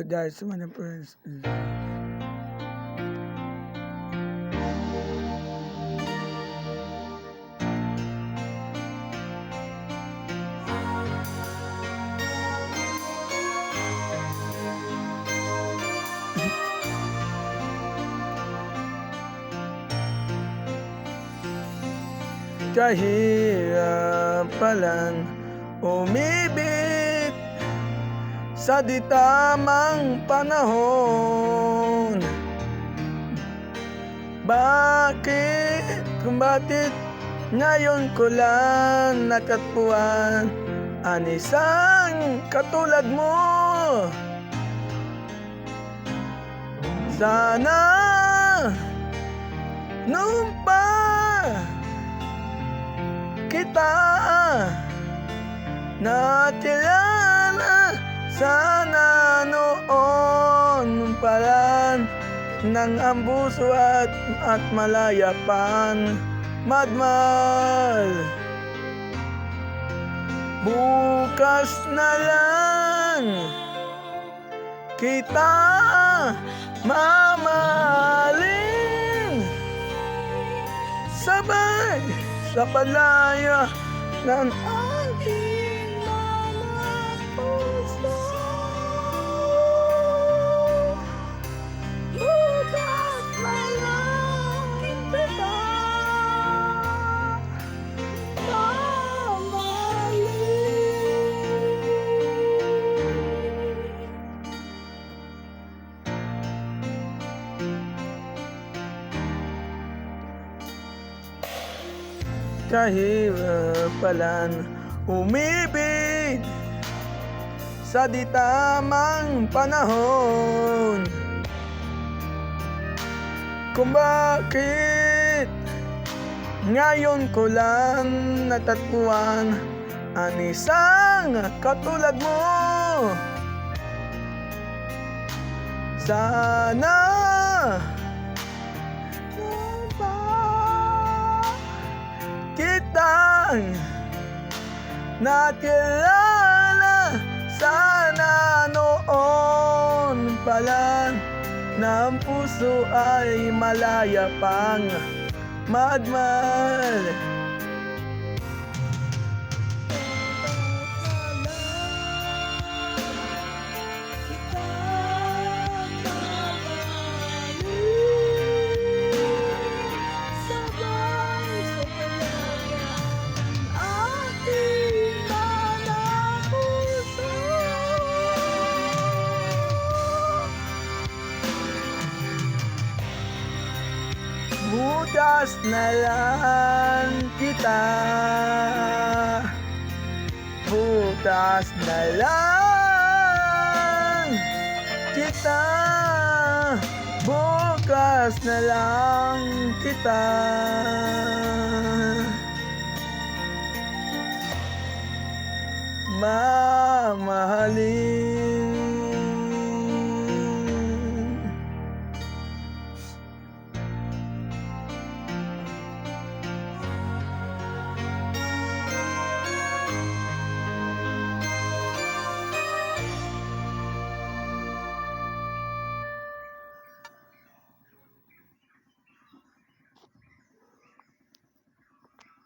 dahil sa mga friends. Kahirap palang umibig sa di tamang panahon. Bakit ngayon ko lang natagpuan ang isang katulad mo? Sana noon pa kita nakilala, sana noon pa lang nang ang puso at malaya pang magmahal. Bukas na lang kita mamahalin, sabay sa palaya ng aking mga puso. Bukas na lang kita kahirap palang umibig sa di tamang panahon. Kung bakit ngayon ko lang natagpuan ang isang katulad mo. Sana kitang nakilala, sana noon pa lang na ang puso ay malaya pang magmahal. Bukas na lang kita, bukas na lang kita, bukas na lang kita. Mamahalin.